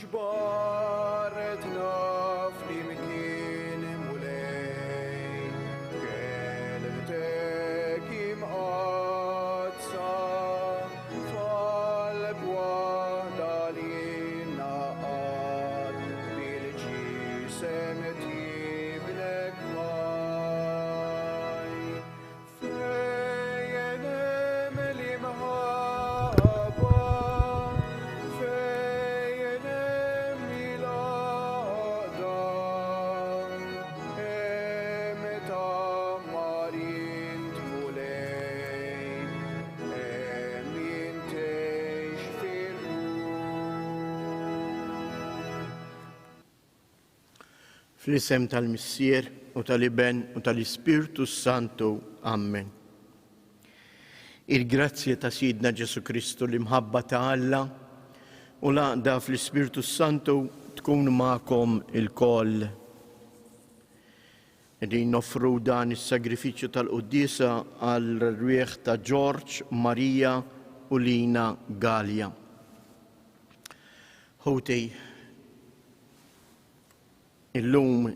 جبارتنا flimkien mulej keltek imqazza fal-bwada li naqad bil-ġisem tibnek maj fejn hemm l-imħabba fejn hemm il-għaqda hemm tammarin tmulej hemm jintejx fil-ruħ. Fl-isem tal-Missier u tal-Iben u tal-Ispirtu Santu. Amen. Il-grazzja ta' Sidna Ġesu Kristu l-imħabba ta' Alla u l-għaqda fl-Ispirtu Santu tkun ma'kom il-koll. Qegħdin noffru dan is-sagrifiċċju tal-Qudiesa għal-rwieħ ta' George, Marija u Lina Galja. Ħutej, illum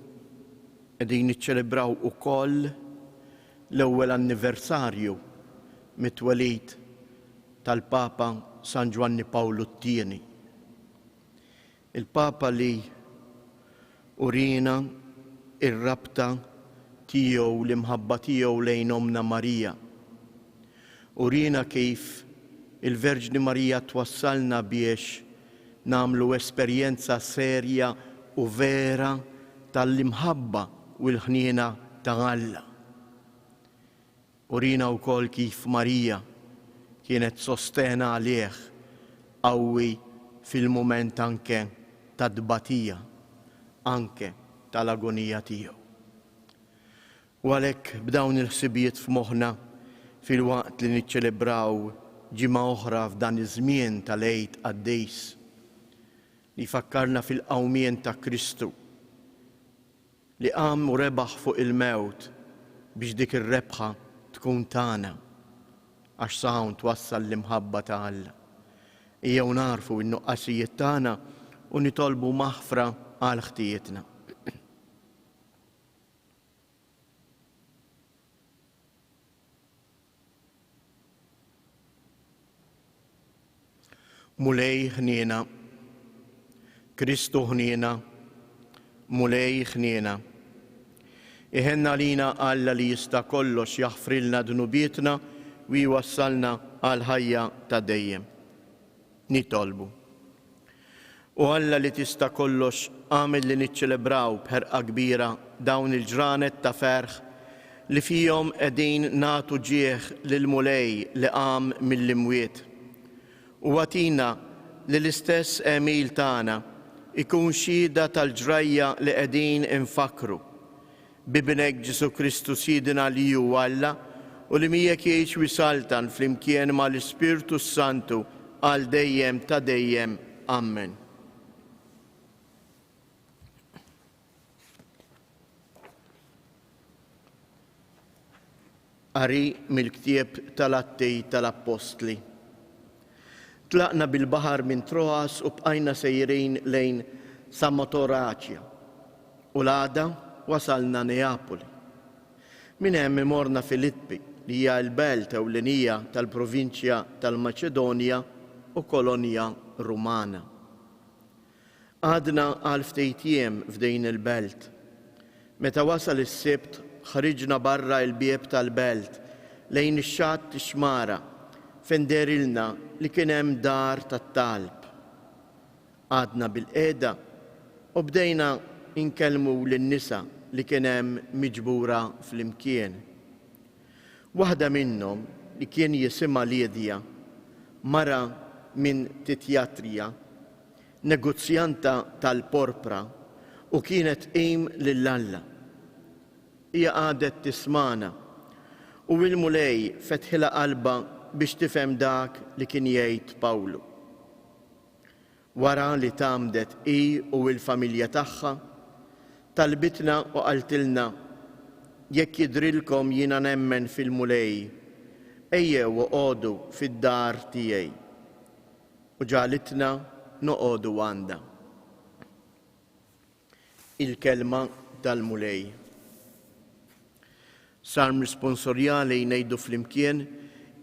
qegħdin niċċelebraw ukoll l-ewwel anniversarju mit-twelid tal-Papa San Giovanni Paolo II. Il-Papa li urina ir-rabta tiegħu l-imħabba tiegħu lejn Omna Marija. Urina kif il-Verġni Marija twassalna biex nagħmlu esperjenza serja u vera tal-imħabba u l-ħniena ta' Alla. Urina wkoll kif Marija kienet sostena għalih qawwi fil-mument anke ta' dbatija, anke tal-agonija tiegħu. U għalhekk b'dawn il-ħsibijiet f'moħħna fil-waqt li niċċelebraw ġimgħa oħra f'dan iż-żmien tal-Għid Qaddejs li fakkarna fil-qawmien ta' Kristu li qam u rebaħ fuq il-mewt biex dik ir-rebħa tkun tagħna għax saħun twassal l-imħabba ta' Alla. Ejjew narfu n-nuqqasijiet tagħna u nitolbu maħfra għal ħtijietna. Mulej ħniena, Kristu ħniena, mulej ħniena. Iħenna lina Alla li jista' kollox jaħfrilna dnubietna u jwassalna għal ħajja ta' dejjem. Nitolbu. U Alla li tista' kollox għamel li niċċelebraw b'ħerqa kbira dawn il-ġranet ta' ferħ li fihom qegħdin nagħtu ġieħ lil mulej li qam mill-imwiet. U għatina li l-istess emil tagħna ikun xhieda tal-ġrajja li qegħdin infakru bibnek Ġesu Kristu Sidina li hu Alla u li miegħek jgħix wisaltan flimkien mal-Ispirtu Santu għal dejjem ta' dejjem. Amen. Qari mill-ktieb tal-Atti tal-Apostli. Tlaqna bil-baħar minn Troas u bqajna sejrin lejn Samotraċja u l-għada wasalna Neapoli. Minn hemm imorna Filippi li hija l-belt ewlenija tal-provinċja tal-Maċedonja u kolonja Rumana. Għadna għal ftit jiem f'din il-belt. Meta wasal is-sibt ħriġna barra l-bieb tal-belt lejn ix-xatt Xmara fejn derilna li kien hemm dar tat-talb. Għadna bil-qiegħda u bdejna inkellmu lin-nisa li kien hemm miġbura fl-imkien. Waħda minnhom li kien jisimha Lidja, mara minn Titjatrija, negozjanta tal-porpra u kienet qim lill-Alla. Hija għadet tismana u l-mulej fetħilha qalba biex tifhem dak li kien jgħid Pawlu. Wara li tamdet hi u l-familja tagħha, talbitna u qaltilna jekk jidrilkom jiena nemmen fil-mulej, ejjew oqogħdu fid-dar tiegħi. U ġalitna noqogħdu għandha. Il-kelma tal-mulej. Salm responsorjali ngħidu flimkien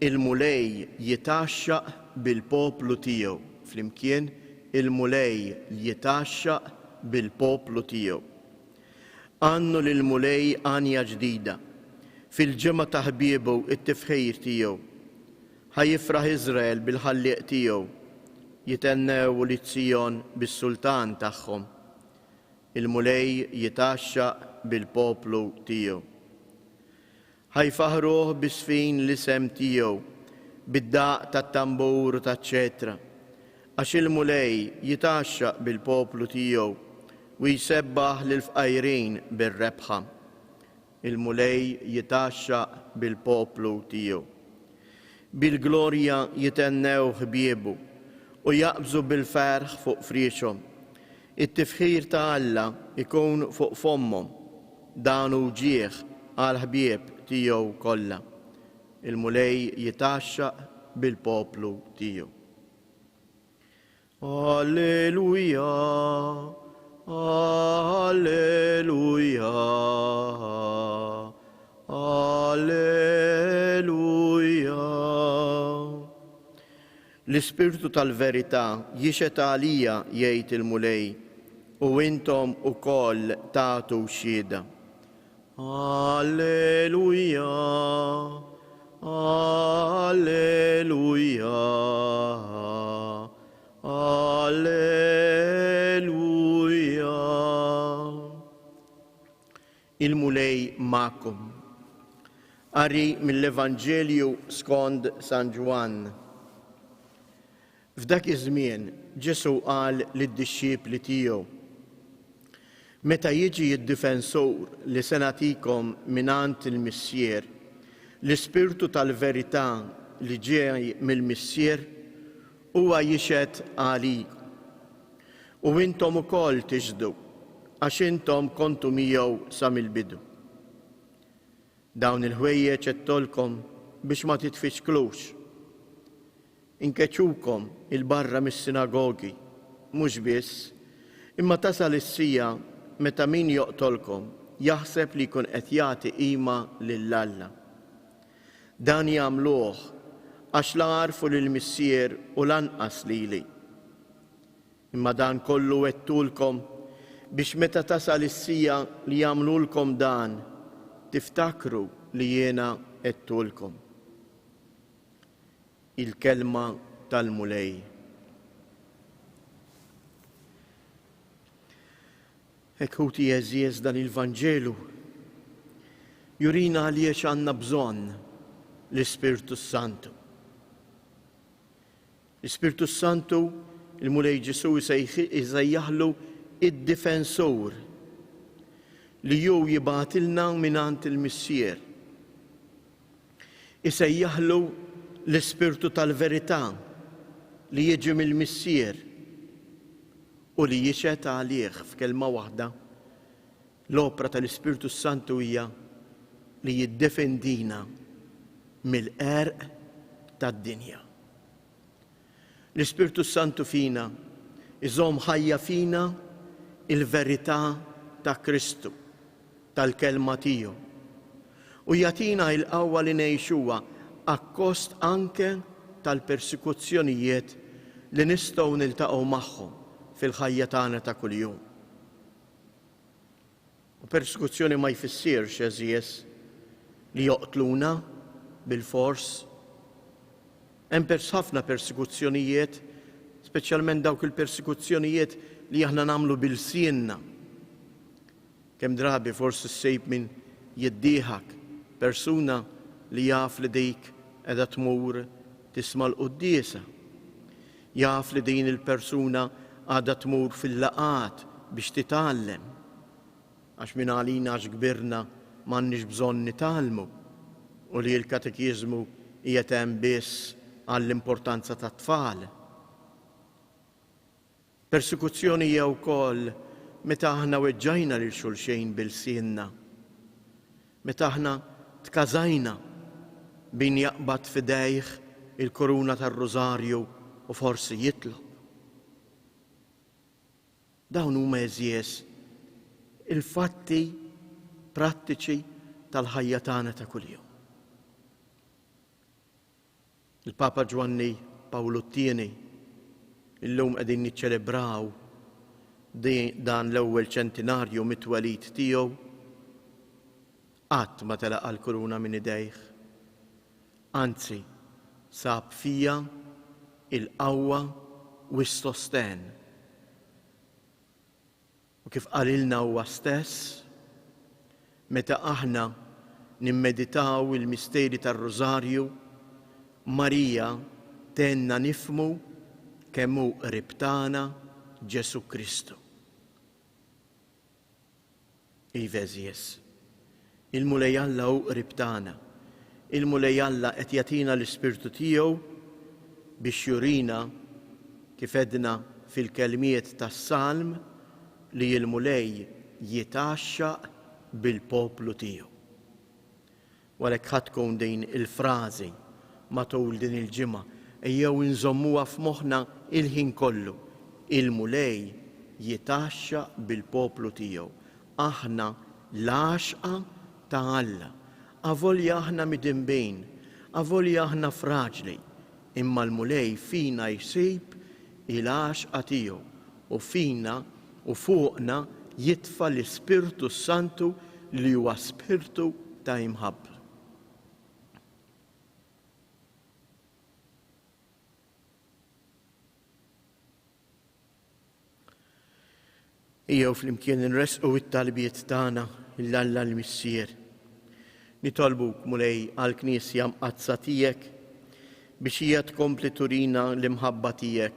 il-mulej jitaxxaq bil-poplu tiegħu. Flimkien il-mulej jitaxxaq bil-poplu tiegħu. Għannu lil-mulej għanja ġdida. Fil-ġimgħa ta' ħbiebu it-tifħir tiegħu. Ħajifraħ Iżrael bil-ħallieq tiegħu. Jitennew li Tzjon bis-sultan tagħhom. Il-mulej jitaxxaq bil-poplu tiegħu. Ħajfaħruh bisfin l-isem tiegħu, bid-daq tat-tambur u taċ-ċetra, għax il-mulej jitaxxaq bil-poplu tiegħu u jsebbaħ lill-fqajrin bir-rebħa. Il-mulej jitaxxaq bil-poplu tiegħu. Bil-glorja jitennew ħbiebu u jaqbżu bil-ferħ fuq friexhom. It-tifħir ta' Alla ikun fuq fommhom, dan hu ġieħ għal ħbieb tiegħu kollha. Il-mulej jitaxxaq bil-poplu tiegħu. Alleluja, alleluja, alleluja. L-Ispirtu tal-verità jixet għalija jgħid il-mulej u intom ukoll tagħtu xhieda. Alleluja, alleluja, alleluja. Il-mulej ma'kom. Qari mill-Evanġelju skont San Ġwan. F'dak iż-żmien Ġesu qal lid-dixxiepli tiegħu: meta jiġi d-difensur li se nagħtikom mingħand il-Missier, l-Ispirtu tal-verità li ġej mill-Missier, huwa jixhed għalikom. U intom ukoll tixhdu għax intom kontu miegħu sa mill-bidu. Dawn il-ħwejjeġ għedtolkom biex ma titfixklux. Inkeċukom il-barra mis-sinagogi, mhux biss, imma tasal is-sija meta min joqtolkom jaħseb li jkun qed jagħti qima lill-Alla. Dan jagħmluh għax la għarfu lill-Missier u lanqas lili. Imma dan kollu għedtulkom biex meta tasal is-sija li jagħmlulkom dan tiftakru li jiena għedtulkom. Il-kelma tal-mulej. Hekk ħuti jeżiez dan il-Vanġelu jurina għaliex għandna bżonn l-Ispirtu Santu. L-Ispirtu Santu il-mulej Ġesu jżejjaħlu id-difensur li ju jibgħatilna mingħand il-Missier. Isejjaħlu l-Ispirtu tal-verità li jiġi mill-Missier u li jixhet għalih f'kelma waħda. L-opra tal-Ispirtu Santu hija li jiddefendina mill-għerq tad-dinja. L-Ispirtu Santu fina iżomm ħajja fina il-verità ta' Kristu, tal-kelma tiegħu, u jagħtina l-qawwa li ngħixuha akkost anke tal-persekuzzjonijiet li nistgħu niltaqgħu magħhom fil-ħajja tagħna ta' kuljum. U persekuzzjoni ma jfissirx eżies li joqtluna bil-fors. Hemm ħafna persekuzzjonijiet, speċjalment dawk il-persekuzzjonijiet li aħna nagħmlu bil-sienna. Kemm drabi forsi ssejb min jiddieħak persuna li jaf li dik qiegħda tmur tisma' l-quddiesa. Jaf li din il-persuna għadha tmur fil-laqat biex titgħallem. Għax minn għalina għax kbirna m'għandniex bżonn nitgħallmu u li l-katekiżmu hija hemm biss għall-importanza tat-tfal. Persekuzzjoni hija wkoll meta aħna weġġajna lil xulxejn bil-sienna. Meta aħna tkażajna bin jaqbad f'idejh il-koruna tar-Rożarju u forsi jitlob. Dawn huma eżies il-fatti prattiċi tal-ħajja tagħna ta' kuljum. Il-Papa Ġwanni Pawlu T illum qegħdin niċċelebraw dan l-ewwel ċentinarju mit-twelid tiegħu qatt ma telaqa l-kuruna minn idejh. Anzi, sab fija il-qawwa u s-sosten. U kif qalilna huwa stess, meta aħna nimmeditaw il-misteri tar-Rożarju, Marija tenna nifmu kemm hu qrib tagħna Ġesu Kristu. Iveżjes, il-mulej Alla hu qrib tagħna, il-mulej Alla qed jagħtina l-Ispirtu tiegħu biex jurina kif edna fil-kelmiet tas-Salm li l-mulej jitaxxaq bil-poplu tiegħu. Walhekk ħadd tkun din il-frażi matul din il-ġimgħa ejjew inżommuha f'moħħna il-ħin kollu. Il-mulej jitaxxaq bil-poplu tiegħu. Aħna l-għaxqa ta' Alla. Avolja aħna midinbejn, avolja aħna fraġli, imma l-mulej fina jsib il-għaxqa tiegħu u fina u fuqna jitfa' l-Ispirtu Santu li huwa spirtu ta' imħabbra. Ejjew flimkien nresqu it-talbiet tagħna l-Alla l-Missier. Nitolbuk mulej għall-Knisja mqazza tiegħek biex hija tkompli turina l-imħabba tiegħek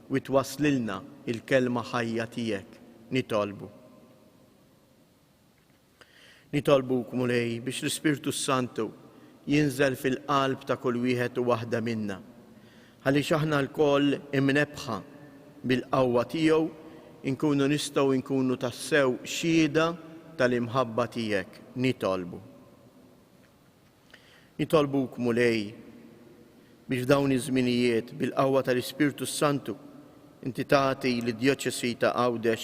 u twaslilna il-kelma ħajja tiegħek. Nitolbuk mulej biex l-Ispirtu Santu jinżel fil-qalb ta' kull wieħed u waħda minna. Għaliex aħna l-koll imnebħa bil-qawwa tiegħu inkunu nistgħu nkunu tassew xhieda tal-imħabba tiegħek. Nitolbuk mulej biex f'dawn iż-żminijiet bil-qawwa tal-Ispirtu Santu inti tagħti lid-Djoċesi ta' Għawdex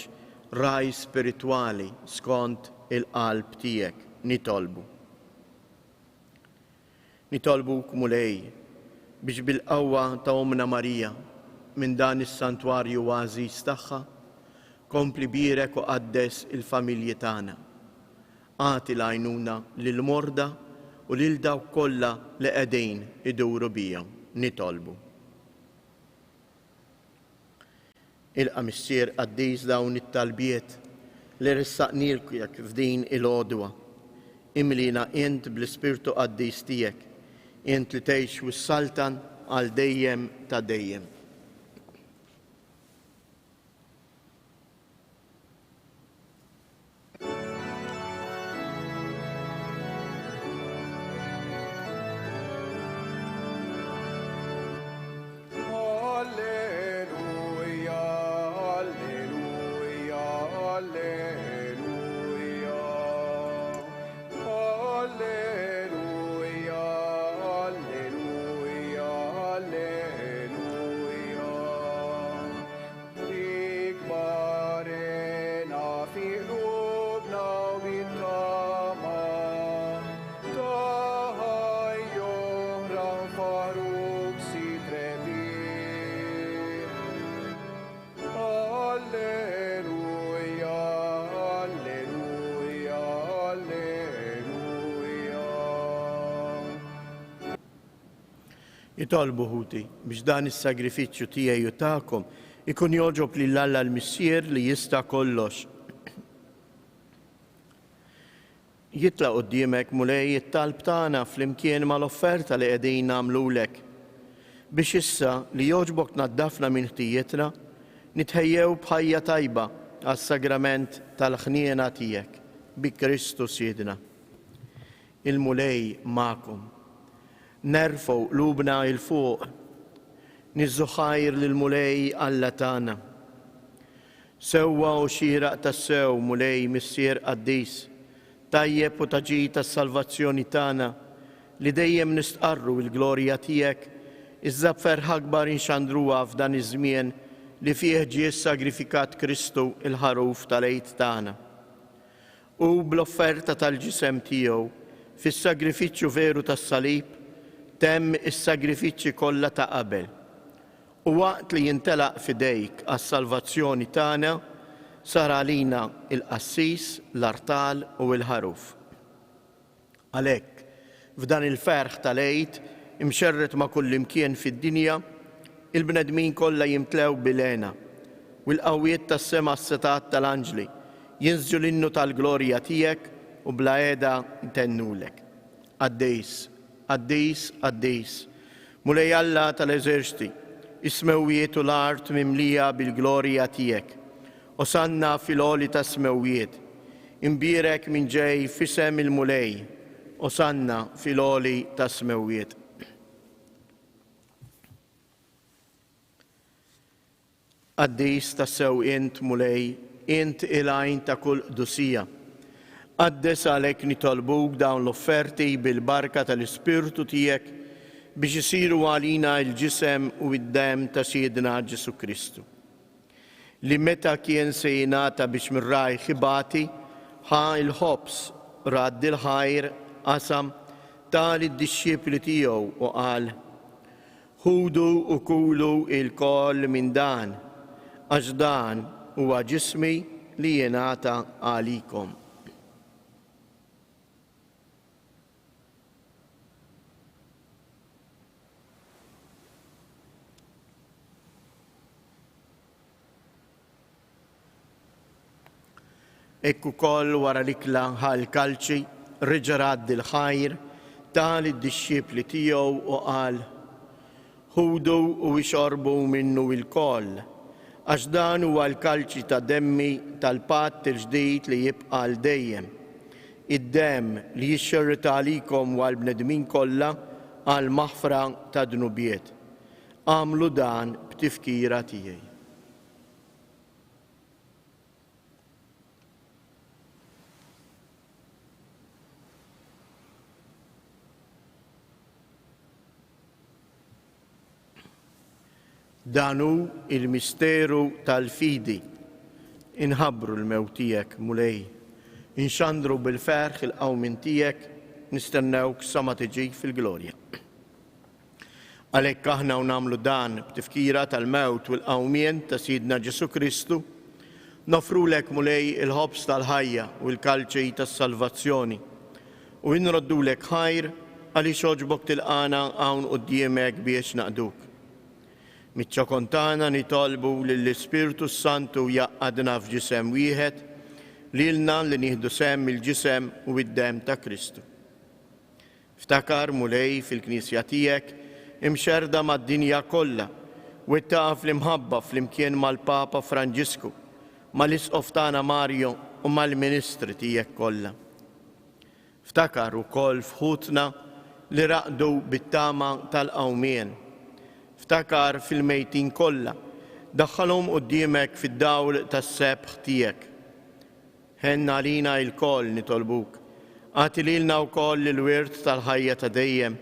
raj spiritwali skont il-qalb tiegħek. Nitolbuk mulej biex bil-qawwa ta' Omna Marija minn dan is-santwarju għażiż tagħha kompli birek u qaddes il-familji tagħna. Għati l-għajnuna lill-morda u lil dawk kollha li qegħdin iduru bihom. Ilqa' Missier Qaddiż dawn it-talbiet li ressaqnilek f'din il-għodwa. Imlina int bl-Ispirtu Qaddiż tiegħek, int li tgħix wis-saltan għal dejjem ta' dejjem. Nitolbu ħuti biex dan is-sagrifiċċju tiegħi u tagħkom ikun jogħġob lill-Alla l-Missier li jista' kollox. Jitla' quddiemek mulej it-talb tagħna flimkien mal-offerta li qegħdin nagħmlulek biex issa li jogħġbok tnaddafna minn ħtijjietna nitħejjew b'ħajja tajba għas-sagrament tal-ħniena tiegħek bi Kristu Siedna. Il-mulej magħkom. Nerfgħu qlubna il fuq, niżżu ħajr lill-mulej Alla tagħna. Sewwa u xieraq tas-sew mulej Missier Qaddiż, tajjeb u taġi tas-salvazzjoni tagħna li dejjem nistqarru l-glorja tiegħek iżda b'ferħa kbar inxandruha f'dan iż-żmien li fih ġie sagrifikat Kristu il-ħaruf tal-għid tagħna. u bl-offerta tal-ġisem tiegħu fis-sagrifiċċju veru tas-salib temm is-sagrifiċċji kollha ta' qabel. U waqt li jintelaq fidejk għas-salvazzjoni tagħna sar għalina il-qassis, l-artal u l-ħaruf. Għalhekk, f'dan il-ferħ tal-għid imxerret ma' kull imkien fid-dinja, il-bnedmin kollha jimtlew bil-għena u l-qawwiet tas-sema s-setat tal-anġli jinżġu l-innu tal-glorja tiegħek u bla għeda jtennulek. Għaddejs, għaddejs, għaddejs, mulej Alla tal-eżerċti, is-smewwiet u l-art mimlija bil-glorja tiegħek. Osanna fil-għoli ta' smewwiet, imbirek minn ġej fisem il-mulej, osanna fil-għoli ta' smewwiet. Għaddis ta' sew int mulej, int il-għajn ta' kull dusija. Għaddes għalek nitolbuk dawn l-offerti bil-barka tal-Ispirtu tijek biex isiru għalina il-ġisem u id-dem ta' Siedna Ġesu Kristu. Li meta kien se jingħata biex mirraj ħibati, ħa il-ħobs radd il-ħajr qasam tal id-disċipli tiegħu u qal: ħudu u kulu il-koll minn dan, għax dan huwa ġismi li jingħata għalikom. Ekku koll wara l-ikla ħal-kalċi reġarad il-ħajr tal id-disċipli tiegħu u qal: ħudu u ixorbu minnu il-koll, għax dan huwa l-kalċi ta' demmi tal-patt il-ġdid li jibqa' l dejjem. Id-demm li jixxerrita għalikom u għall-bnedmin kollha għal maħfra ta' dnubiet. Għamlu dan b'tifkira tiegħi. Danu il-misteru tal-fidi, inħabru l-mewt tiegħek mulej, inxandru bil-ferħ il-qawmin tiegħek, nistennewk sa ma tiġi fil-glorja. Għalhekk aħna u nagħmlu dan b'tifkira tal-mewt u l-qawmien ta' Siedna Ġesu Kristu, nofrulek mulej il-ħobs tal-ħajja u l-kalċej tas-salvazzjoni u nroddulek ħajr għaliex oġbok tilqana hawn quddiemek biex naqduk. Mitċa kontana nitolbu lill-Ispirtu Santu jaqqadna f'ġisem wieħed lilna li nieħdu semm il-ġisem u id-dem ta' Kristu. Ftakar mulej fil-Knisja tiegħek imxerda mad-dinja kollha u ittaqaf l-imħabba flimkien mal-Papa Franġisku, mal-Isqof tagħna Mario u mal-Ministri tiegħek kollha. Ftakar ukoll fħutna li raqdu bit-tama tal-qawmien. Ftakar fil-mejtin kollha, daħħalhom quddiemek fid-dawl tas-sebħ tiegħek. Ħenna għalina l-koll nitolbuk, għati lilna wkoll il-wirt tal-ħajja ta' dejjem,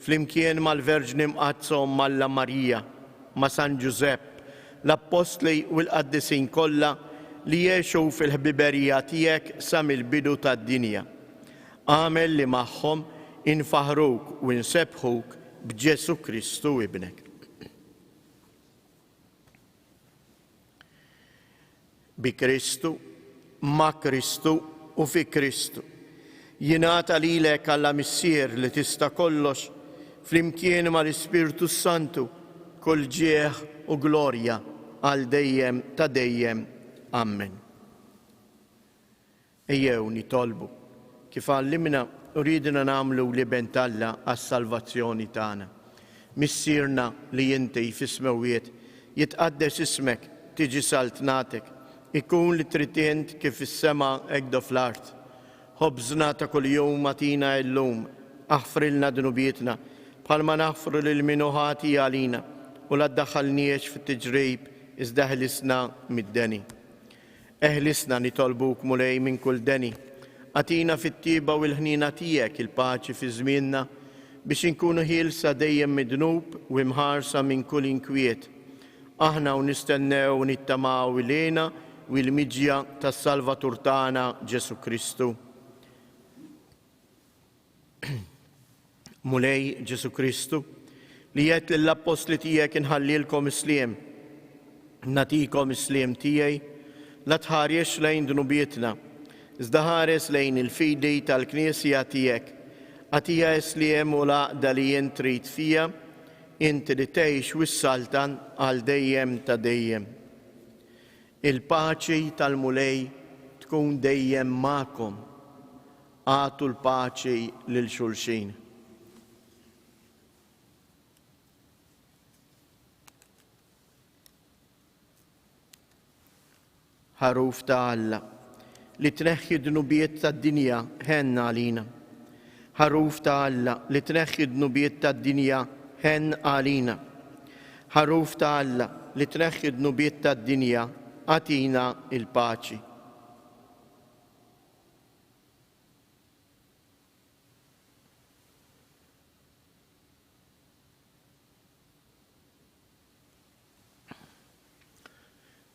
flimkien mal-Verġni Mqazzom Malla Marija, ma' San Giusepp, l-Apostli u l-Qaddisin kollha li jgħixu fil-ħbiberija tiegħek sa mill-bidu tad-dinja. Għamel li magħhom infaħruk u nsebħuk b'Ġesu Kristu ibnek. Bi Kristu, ma' Kristu u fi Kristu. Jingħata lilek Alla missier li tista' kollox flimkien mal-Ispirtu Santu kull ġieħ u glorja għal dejjem ta' dejjem. Amen. Ejjew nitolbu kif għallimna u ridna nagħmlu li bentalla għas-salvazzjoni tagħna. Missierna li inti fis-smewwiet jitqaddes ismek, tiġi saltnatek, ikun li tritient kif is-sema hekk fl-art. Ħobżna ta' kuljum atina llum, aħfrilna dnubietna bħalma naħfru lil min ħati għalina u la ddaħħalniex fit-tiġrib iżda ħlisna mid-deni. Eħlisna nitolbuk mulej minn kull deni. Għatina fit-tiba u l-ħnina tiegħek il-paċi fi żmienna biex inkunu ħielsa dejjem midnub u imħarsa minn kull inkwiet. Aħna u nistennew u nittamaw ilejna u l-miġja tas-Salvatur tagħna Ġesu Kristu. Mulej Ġesu Kristu li jgħid lill-apostli tiegħek inħallilkom isliem, natikom isliem tiegħi, la tħares lejn dnubietna, iżda ħares lejn il-fidi tal-Knisja tiegħek, għatija isliem u laqda li jien trid fija, inti li tgħix wis-saltan għal dejjem ta' dejjem. Il-paċi tal-mulej tkun dejjem magħkom. Għatu l-paċi lil xulxin. Ħaruf ta' Alla li tneħħi d-nubiet tad-dinja ħenn għalina. Ħaruf ta' Alla li tneħħi d-nubiet tad-dinja ħenn għalina. Ħaruf ta' Alla li tneħħi d-nubiet tad-dinja għatina il-paċi.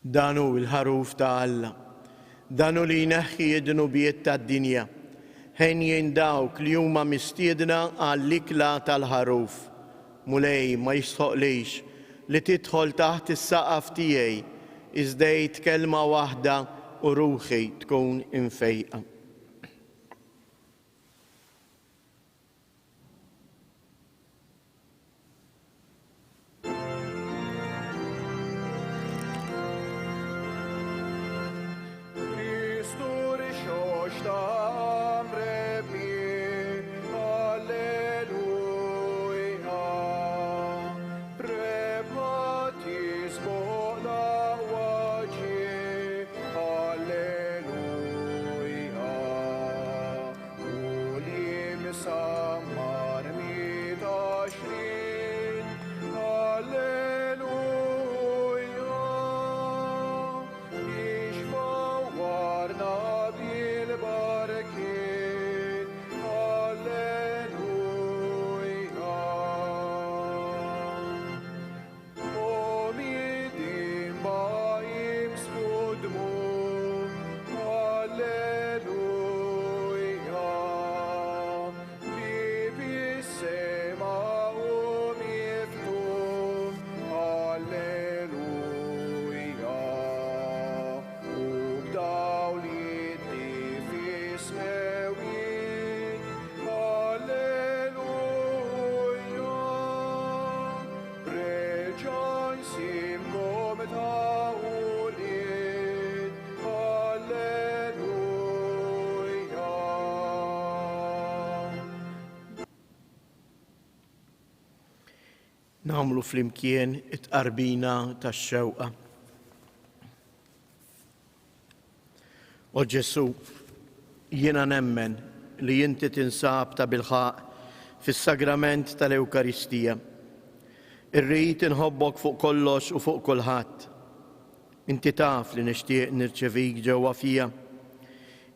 Danu il-ħaruf ta' Alla, danu li jneħħi id-nubiet tad-dinja, ħen jindawk li huma mistiedna għall-ikla tal-ħaruf. Mulej ma jisħoqlix li tidħol taħt is-saqaf tiegħi iżda jgħid kelma waħda u ruħi tkun infejqa. Namlu flimkien it-qarbina tax-xewqa. O Ġesu, jiena nemmen li inti tinsab ta' bilħaq fis-sagrament tal-Ewkaristija. Irrid inħobbok fuq kollox u fuq kulħadd. Inti taf li nixtieq nirċevik ġewwa fija,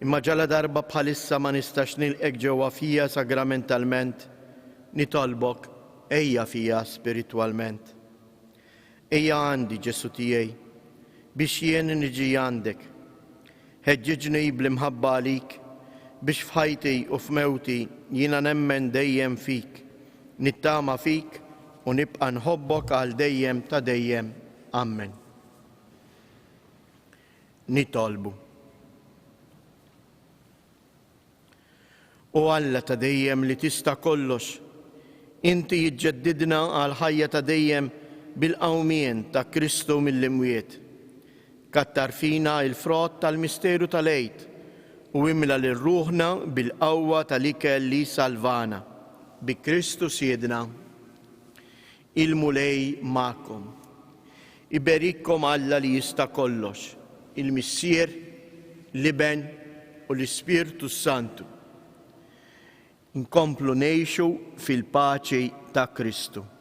imma ġala darba bħalissa ma nistax nilqek ġewwa fija sagramentalment, nitolbok ejja fija spiritwalment. Ejja għandi Ġesu tiegħi biex jien niġi għandek. Ħeġġiġni bl-imħabba għalik biex f'ħajti u f'mewti jiena nemmen dejjem fik, nittama fik u nibqa' nħobbok għal dejjem ta' dejjem. Amen. Nitolbu. O Alla ta' dejjem li tista' kollox, inti jiġġeddidna għal ħajja ta' dejjem bil-qawmien ta' Kristu mill-imwiet. Kattar fina il-frott tal-misteru tal-għejd u imla l-ruħna bil-qawwa tal-ikel li salvana. Bi Kristu siedna, il-mulej ma'kom. Iberikkom Alla li jista' kollox, il-Missier, l-Iben u l-Ispirtu Santu. Inkomplu ngħixu fil-paċi ta' Kristu.